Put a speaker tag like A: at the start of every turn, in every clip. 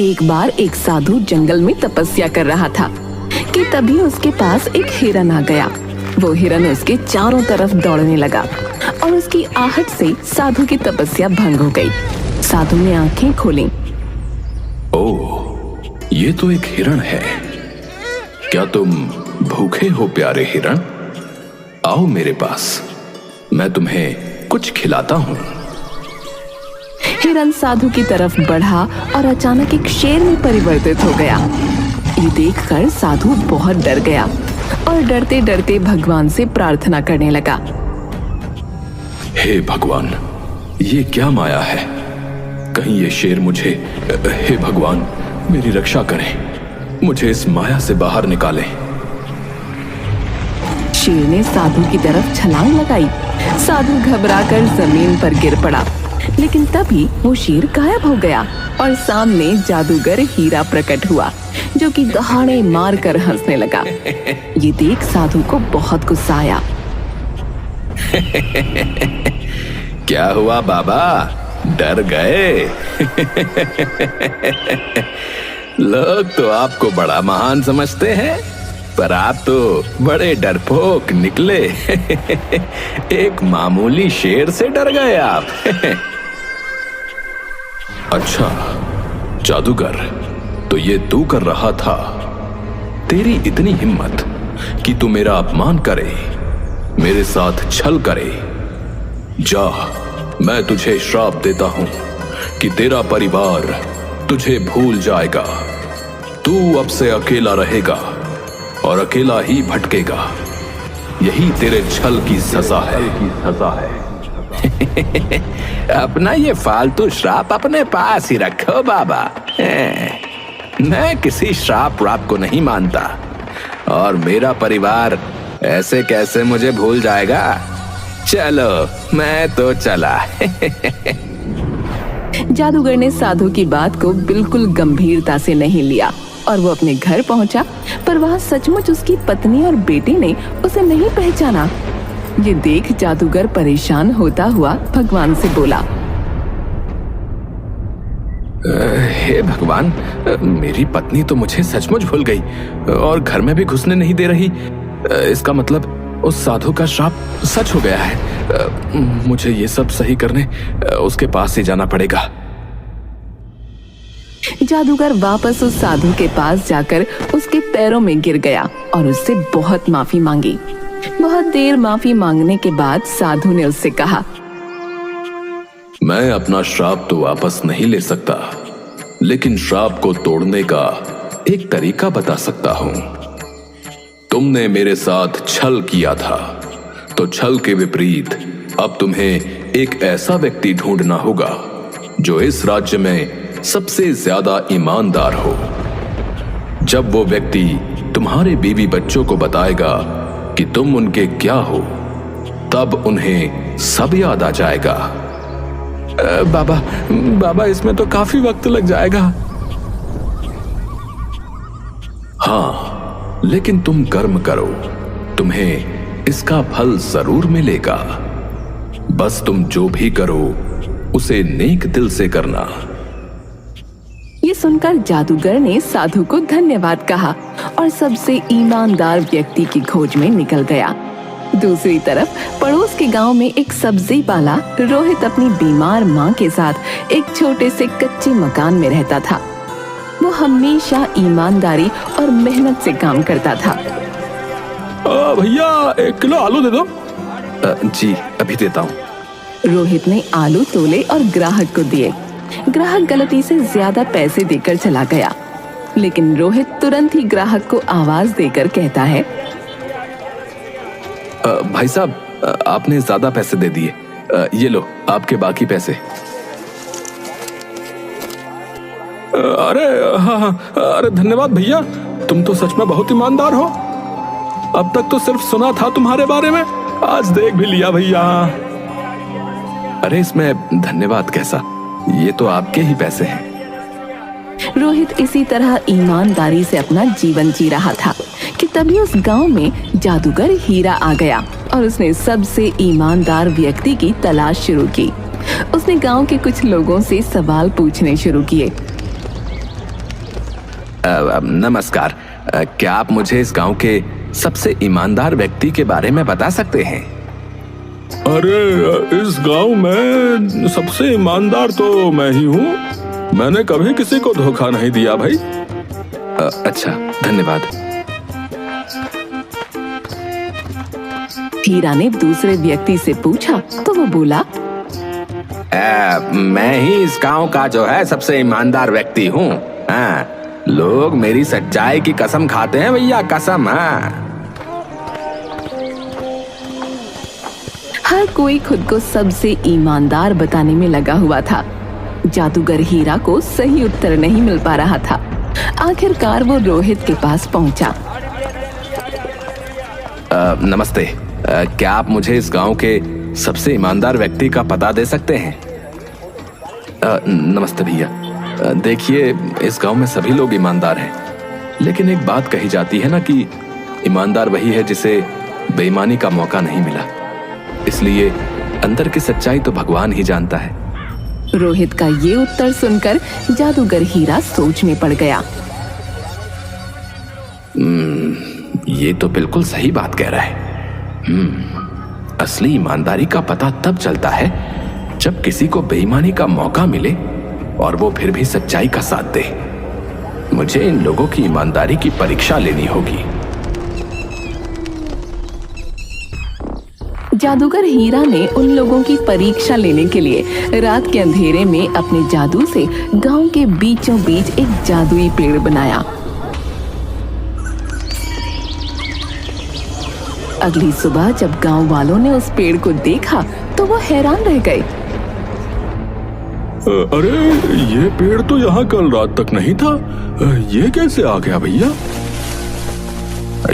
A: एक बार एक साधु जंगल में तपस्या कर रहा था कि तभी उसके पास एक हिरन आ गया। वो हिरन उसके चारों तरफ दौड़ने लगा और उसकी आहट से साधु की तपस्या भंग हो गई। साधु ने आंखें खोली।
B: ओह, ये तो एक हिरण है। क्या तुम भूखे हो प्यारे हिरण? आओ मेरे पास, मैं तुम्हें कुछ खिलाता हूँ।
A: हिरन साधु की तरफ बढ़ा और अचानक एक शेर में परिवर्तित हो गया। ये देखकर साधु बहुत डर गया और डरते डरते भगवान से प्रार्थना करने लगा।
B: हे भगवान, ये क्या माया है? कहीं ये शेर मुझे, हे भगवान मेरी रक्षा करें, मुझे इस माया से बाहर निकालें।
A: शेर ने साधु की तरफ छलांग लगाई। साधु घबराकर जमीन पर गिर पड़ा, लेकिन तभी वो शेर गायब हो गया और सामने जादूगर हीरा प्रकट हुआ, जो कि दहाड़े मारकर हंसने लगा। ये देख साधु को बहुत गुस्सा आया।
B: क्या हुआ बाबा, डर गए? लोग तो आपको बड़ा महान समझते हैं, पर आप तो बड़े डरपोक निकले। एक मामूली शेर से डर गए आप। अच्छा जादूगर, तो ये तू कर रहा था? तेरी इतनी हिम्मत कि तू मेरा अपमान करे, मेरे साथ छल करे। जा, मैं तुझे श्राप देता हूं कि तेरा परिवार तुझे भूल जाएगा। तू अब से अकेला रहेगा और अकेला ही भटकेगा। यही तेरे छल की सजा है। अपना ये फालतू श्राप अपने पास ही रखो बाबा। मैं किसी श्राप व्राप को नहीं मानता, और मेरा परिवार ऐसे कैसे मुझे भूल जाएगा। चलो मैं तो चला।
A: जादूगर ने साधु की बात को बिल्कुल गंभीरता से नहीं लिया और वो अपने घर पहुंचा, पर वहां सचमुच उसकी पत्नी और बेटी ने उसे नहीं पहचाना। ये देख जादूगर परेशान होता हुआ भगवान से बोला।
B: हे भगवान, मेरी पत्नी तो मुझे सचमुच भूल गई और घर में भी घुसने नहीं दे रही। इसका मतलब उस साधु का श्राप सच हो गया है। मुझे ये सब सही करने उसके पास ही जाना पड़ेगा।
A: जादूगर वापस उस साधु के पास जाकर उसके पैरों में गिर गया और उससे बहुत माफी मांगी। बहुत देर माफी मांगने के बाद साधु ने उससे कहा,
B: मैं अपना श्राप तो वापस नहीं ले सकता, लेकिन श्राप को तोड़ने का एक तरीका बता सकता हूं। तुमने मेरे साथ छल किया था, तो छल के विपरीत अब तुम्हें एक ऐसा व्यक्ति ढूंढना होगा जो इस राज्य में सबसे ज्यादा ईमानदार हो। जब वो व्यक्ति तुम्हारे बीवी बच्चों को बताएगा कि तुम उनके क्या हो, तब उन्हें सब याद आ जाएगा। बाबा इसमें तो काफी वक्त लग जाएगा। हाँ, लेकिन तुम कर्म करो, तुम्हें इसका फल जरूर मिलेगा। बस तुम जो भी करो उसे नेक दिल से करना।
A: ये सुनकर जादूगर ने साधु को धन्यवाद कहा और सबसे ईमानदार व्यक्ति की खोज में निकल गया। दूसरी तरफ पड़ोस के गांव में एक सब्जी वाला रोहित अपनी बीमार मां के साथ एक छोटे से कच्चे मकान में रहता था। वो हमेशा ईमानदारी और मेहनत से काम करता था।
B: भैया 1 किलो आलू दे दो। जी अभी देता हूँ।
A: रोहित ने आलू तोले और ग्राहक को दिए। ग्राहक गलती से ज्यादा पैसे देकर चला गया, लेकिन रोहित तुरंत ही ग्राहक को आवाज देकर कहता है,
B: भाई साहब, आपने ज्यादा पैसे दे दिए। ये लो आपके बाकी पैसे। अरे हाँ, अरे धन्यवाद भैया, तुम तो सच में बहुत ईमानदार हो। अब तक तो सिर्फ सुना था तुम्हारे बारे में, आज देख भी लिया भैया। अरे इसमें धन्यवाद कैसा, ये तो आपके ही पैसे हैं।
A: रोहित इसी तरह ईमानदारी से अपना जीवन जी रहा था कि तभी उस गांव में जादूगर हीरा आ गया और उसने सबसे ईमानदार व्यक्ति की तलाश शुरू की। उसने गांव के कुछ लोगों से सवाल पूछने शुरू किए।
B: नमस्कार। क्या आप मुझे इस गांव के सबसे ईमानदार व्यक्ति के बारे में बता सकते हैं?
C: अरे, इस गांव में सबसे ईमानदार तो मैं ही हूँ। मैंने कभी किसी को धोखा नहीं दिया भाई।
B: अच्छा, धन्यवाद।
A: हीरा ने दूसरे व्यक्ति से पूछा तो वो बोला,
B: मैं ही इस गांव का जो है सबसे ईमानदार व्यक्ति हूँ। लोग मेरी सच्चाई की कसम खाते हैं भैया, कसम।
A: हर कोई खुद को सबसे ईमानदार बताने में लगा हुआ था। जादूगर हीरा को सही उत्तर नहीं मिल पा रहा था। आखिरकार वो रोहित के पास पहुंचा।
B: नमस्ते। क्या आप मुझे इस गांव के सबसे ईमानदार व्यक्ति का पता दे सकते हैं? नमस्ते भैया। देखिए, इस गांव में सभी लोग ईमानदार हैं, लेकिन एक बात कही जाती है ना कि ईमानदार वही है जिसे बेईमानी का मौका नहीं मिला। इसलिए अंदर की सच्चाई तो भगवान ही जानता है।
A: रोहित का ये उत्तर सुनकर जादूगर हीरा सोच में पड़ गया।
B: ये तो बिल्कुल सही बात कह रहा है। असली ईमानदारी का पता तब चलता है जब किसी को बेईमानी का मौका मिले और वो फिर भी सच्चाई का साथ दे। मुझे इन लोगों की ईमानदारी की परीक्षा लेनी होगी।
A: जादूगर हीरा ने उन लोगों की परीक्षा लेने के लिए रात के अंधेरे में अपने जादू से गांव के बीचों बीच एक जादुई पेड़ बनाया। अगली सुबह जब गांव वालों ने उस पेड़ को देखा तो वो हैरान रह गए।
C: अरे, ये पेड़ तो यहाँ कल रात तक नहीं था। ये कैसे आ गया भैया?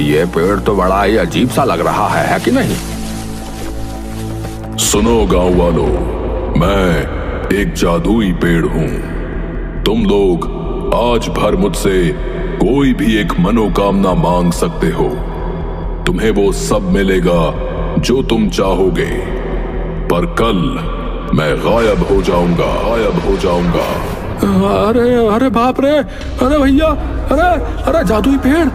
B: ये पेड़ तो बड़ा ही अजीब सा लग रहा है कि नहीं?
C: सुनो गांव वालों, मैं एक जादुई पेड़ हूँ। तुम लोग आज भर मुझसे कोई भी एक मनोकामना मांग सकते हो। तुम्हें वो सब मिलेगा जो तुम चाहोगे, पर कल मैं गायब हो जाऊंगा।
B: अरे बाप रे! अरे भैया, अरे जादुई पेड़!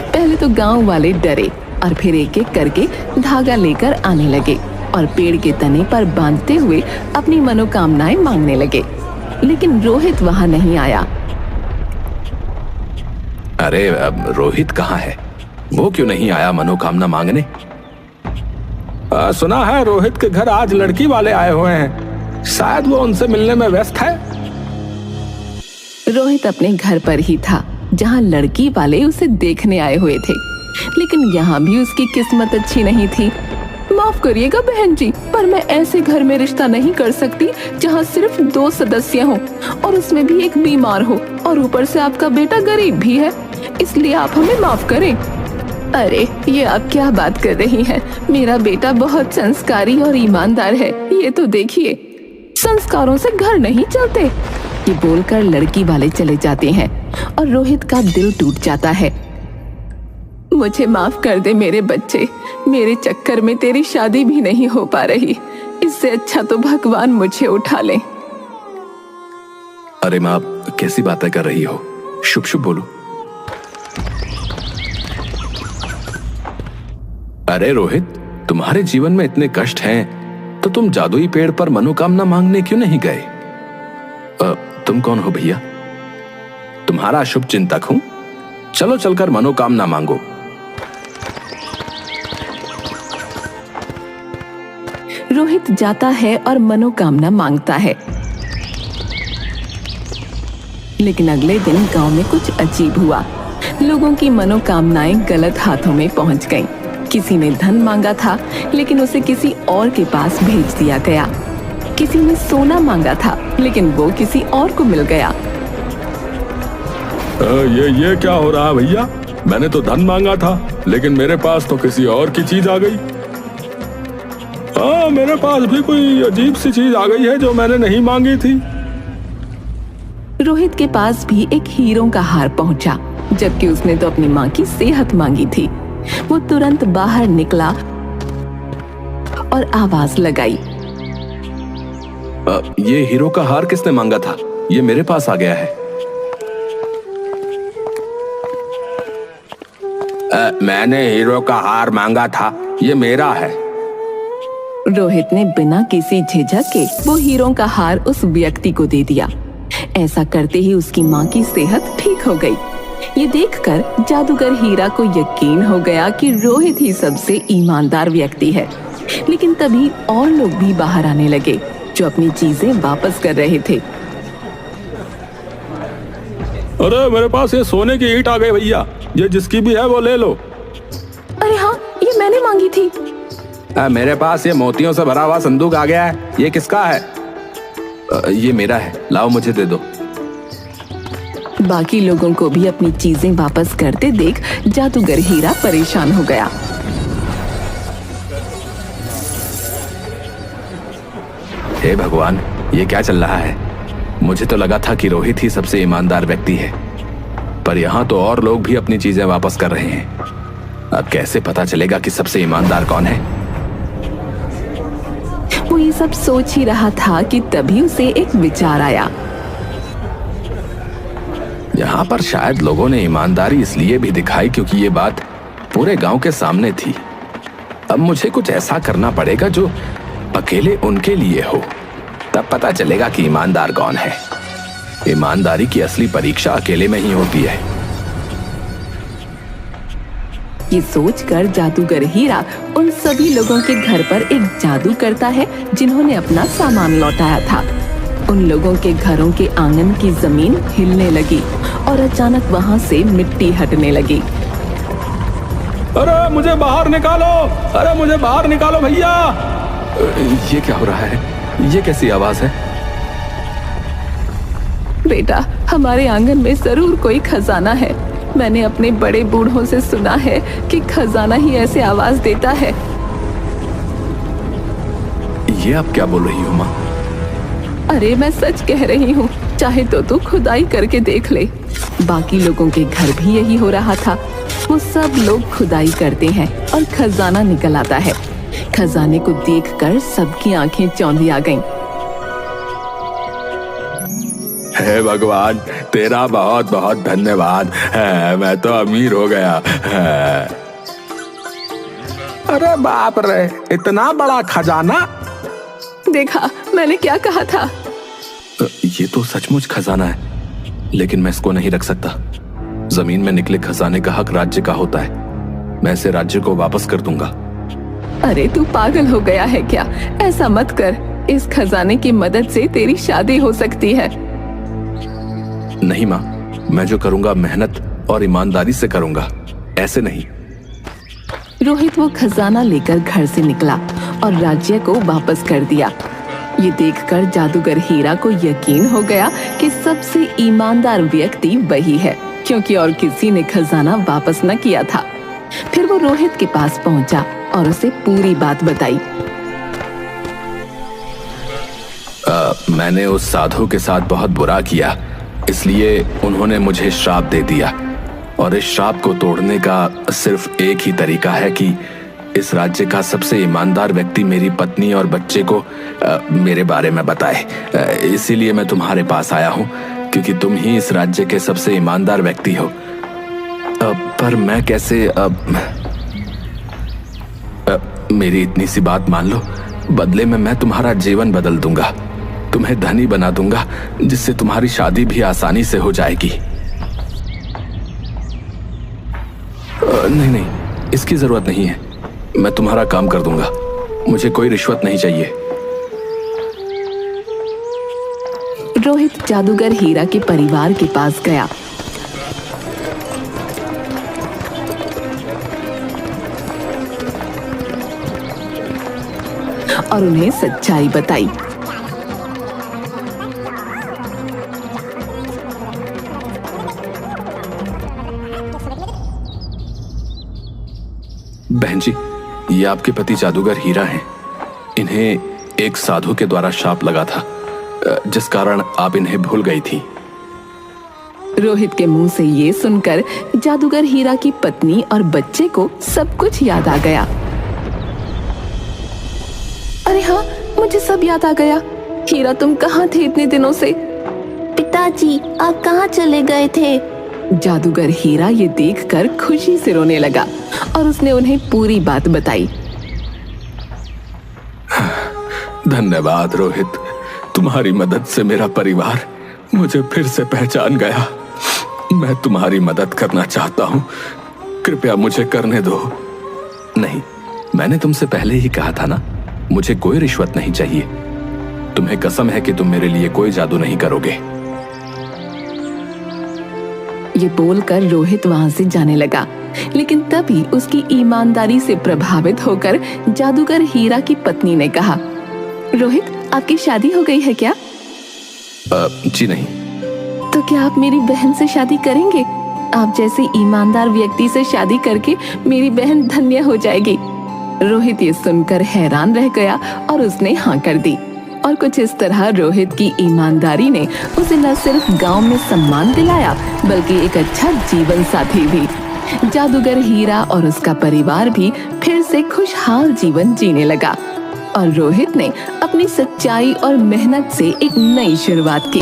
A: पहले तो गांव वाले डरे और फिर एक एक करके धागा लेकर आने लगे और पेड़ के तने पर बांधते हुए अपनी मनोकामनाएं मांगने लगे। लेकिन रोहित वहां नहीं आया।
B: अरे, अब रोहित कहाँ है? वो क्यों नहीं आया मनोकामना मांगने?
C: सुना है रोहित के घर आज लड़की वाले आए हुए हैं। शायद वो उनसे मिलने में व्यस्त है।
A: रोहित अपने घर पर ही था जहां लड़की वाले उसे देखने आए हुए थे, लेकिन यहाँ भी उसकी किस्मत अच्छी नहीं थी। माफ करिएगा बहन जी, पर मैं ऐसे घर में रिश्ता नहीं कर सकती जहाँ सिर्फ 2 सदस्य हों और उसमें भी एक बीमार हो और ऊपर से आपका बेटा गरीब भी है, इसलिए आप हमें माफ करें। अरे, ये आप क्या बात कर रही हैं? मेरा बेटा बहुत संस्कारी और ईमानदार है, ये तो देखिए। संस्कारों से घर नहीं चलते। ये बोलकर लड़की वाले चले जाते हैं और रोहित का दिल टूट जाता है। मुझे माफ कर दे मेरे बच्चे, मेरे चक्कर में तेरी शादी भी नहीं हो पा रही। इससे अच्छा तो भगवान मुझे उठा ले।
B: अरे माँ, कैसी बातें कर रही हो? शुभ शुभ बोलो। अरे रोहित, तुम्हारे जीवन में इतने कष्ट हैं तो तुम जादुई पेड़ पर मनोकामना मांगने क्यों नहीं गए? तुम कौन हो भैया? तुम्हारा शुभ चिंतक हूं। चलो चलकर मनोकामना मांगो।
A: रोहित जाता है और मनोकामना मांगता है, लेकिन अगले दिन गांव में कुछ अजीब हुआ। लोगों की मनोकामनाएं गलत हाथों में पहुंच गईं। किसी ने धन मांगा था, लेकिन उसे किसी और के पास भेज दिया गया। किसी ने सोना मांगा था, लेकिन वो किसी और को मिल गया।
C: ये क्या हो रहा है भैया? मैंने तो धन मांगा था, लेकिन मेरे पास तो किसी और की चीज आ गई। मेरे पास भी कोई अजीब सी चीज आ गई है जो मैंने नहीं मांगी थी।
A: रोहित के पास भी एक हीरों का हार पहुंचा, जबकि उसने तो अपनी माँ की सेहत मांगी थी। वो तुरंत बाहर निकला और आवाज लगाई,
B: ये हीरो का हार किसने मांगा था? ये मेरे पास आ गया है। मैंने हीरो का हार मांगा था, ये मेरा है।
A: रोहित ने बिना किसी झिझक के वो हीरो का हार उस व्यक्ति को दे दिया। ऐसा करते ही उसकी माँ की सेहत ठीक हो गई। ये देखकर जादूगर हीरा को यकीन हो गया कि रोहित ही सबसे ईमानदार व्यक्ति है। लेकिन तभी और लोग भी बाहर आने लगे जो अपनी चीजें वापस कर रहे थे।
C: अरे मेरे पास ये सोने की ईंट आ गई भैया, ये जिसकी भी है वो ले लो।
A: अरे हाँ, ये मैंने मांगी थी।
B: मेरे पास ये मोतियों से भरा हुआ संदूक आ गया है, ये किसका है? ये मेरा है, लाओ मुझे दे दो।
A: बाकी लोगों को भी अपनी चीजें वापस करते देख जादूगर हीरा परेशान हो गया।
B: हे भगवान, ये क्या चल रहा है? मुझे तो लगा था कि रोहित ही सबसे ईमानदार व्यक्ति है, पर यहाँ तो और लोग भी अपनी चीजें वापस कर रहे हैं। अब कैसे पता चलेगा कि सबसे ईमानदार कौन है?
A: वो ये सब सोच ही रहा था कि तभी उसे एक विचार आया।
B: यहाँ पर शायद लोगों ने ईमानदारी इसलिए भी दिखाई क्योंकि ये बात पूरे गांव के सामने थी। अब मुझे कुछ ऐसा करना पड़ेगा जो अकेले उनके लिए हो, तब पता चलेगा कि ईमानदार कौन है। ईमानदारी की असली परीक्षा अकेले में ही होती है।
A: ये सोचकर जादूगर हीरा उन सभी लोगों के घर पर एक जादू करता है जिन्होंने अपना सामान लौटाया था। उन लोगों के घरों के आंगन की जमीन हिलने लगी और अचानक वहां से मिट्टी हटने लगी।
C: अरे मुझे बाहर निकालो, अरे मुझे बाहर निकालो भैया।
B: ये क्या हो रहा है? ये कैसी आवाज है?
A: बेटा, हमारे आंगन में जरूर कोई खजाना है। मैंने अपने बड़े बूढ़ों से सुना है कि खजाना ही ऐसे आवाज देता है।
B: ये आप क्या बोल रही हो माँ?
A: अरे मैं सच कह रही हूँ, चाहे तो तू खुदाई करके देख ले। बाकी लोगों के घर भी यही हो रहा था। वो सब लोग खुदाई करते हैं और खजाना निकल आता है। खजाने को देखकर सबकी आंखें चौंधी आ गईं।
C: हे भगवान, तेरा बहुत बहुत धन्यवाद है, मैं तो अमीर हो गया है।
B: अरे बाप रे, इतना बड़ा खजाना!
A: देखा, मैंने क्या कहा था।
B: ये तो सचमुच खजाना है, लेकिन मैं इसको नहीं रख सकता। जमीन में निकले खजाने का हक राज्य का होता है। मैं इसे राज्य को वापस कर दूंगा।
A: अरे तू पागल हो गया है क्या? ऐसा मत कर। इस खजाने की मदद से तेरी शादी हो सकती है।
B: नहीं माँ, मैं जो करूंगा मेहनत और ईमानदारी से करूंगा, ऐसे नहीं।
A: रोहित वो खजाना लेकर घर से निकला और राज्य को वापस कर दिया। ये देखकर जादूगर हीरा को यकीन हो गया कि सबसे ईमानदार व्यक्ति वही है, क्योंकि और किसी ने खजाना वापस न किया था। फिर वो रोहित के पास पहुंचा और उसे पूरी बात बताई।
B: मैंने उस साधु के साथ बहुत बुरा किया, इसलिए उन्होंने मुझे श्राप दे दिया। और इस श्राप को तोड़ने का सिर्फ एक ही तरीका है कि इस राज्य का सबसे ईमानदार व्यक्ति मेरी पत्नी और बच्चे को मेरे बारे में बताए। इसीलिए मैं तुम्हारे पास आया हूँ, क्योंकि तुम ही इस राज्य के सबसे ईमानदार व्यक्ति हो। पर मैं कैसे? मेरी इतनी सी बात मान लो, बदले में मैं तुम्हारा जीवन बदल दूंगा। तुम्हें धनी बना दूंगा, जिससे तुम्हारी शादी भी आसानी से हो जाएगी। नहीं नहीं, इसकी जरूरत नहीं है। मैं तुम्हारा काम कर दूंगा। मुझे कोई रिश्वत नहीं चाहिए।
A: रोहित जादूगर हीरा के परिवार के पास गया। और उन्हें सच्चाई बताई।
B: बहन जी, ये आपके पति जादूगर हीरा हैं। इन्हें एक साधु के द्वारा शाप लगा था, जिस कारण आप इन्हें भूल गई थी।
A: रोहित के मुंह से ये सुनकर जादूगर हीरा की पत्नी और बच्चे को सब कुछ याद आ गया। अरे हाँ, मुझे सब याद आ गया। हीरा, तुम कहाँ थे इतने दिनों से?
D: पिताजी, आप कहाँ चले गए थे?
A: जादूगर हीरा ये देखकर खुशी से रोने लगा और उसने उन्हें पूरी बात बताई।
B: धन्यवाद रोहित, तुम्हारी मदद से मेरा परिवार मुझे फिर से पहचान गया। मैं तुम्हारी मदद करना चाहता हूं, कृपया मुझे करने दो। नहीं, मैंने तुमसे पहले ही कहा था ना, मुझे कोई रिश्वत नहीं चाहिए। तुम्हें कसम है कि तुम मेरे लिए कोई जादू नहीं करोगे।
A: ये बोलकर रोहित वहां से जाने लगा, लेकिन तभी उसकी ईमानदारी से प्रभावित होकर जादूगर हीरा की पत्नी ने कहा, रोहित, आपकी शादी हो गई है क्या?
B: जी नहीं।
A: तो क्या आप मेरी बहन से शादी करेंगे? आप जैसे ईमानदार व्यक्ति से शादी करके मेरी बहन धन्य हो जाएगी। रोहित ये सुनकर हैरान रह गया और उसने हाँ कर दी। और कुछ इस तरह रोहित की ईमानदारी ने उसे न सिर्फ गांव में सम्मान दिलाया, बल्कि एक अच्छा जीवन साथी भी। जादूगर हीरा और उसका परिवार भी फिर से खुशहाल जीवन जीने लगा और रोहित ने अपनी सच्चाई और मेहनत से एक नई शुरुआत की।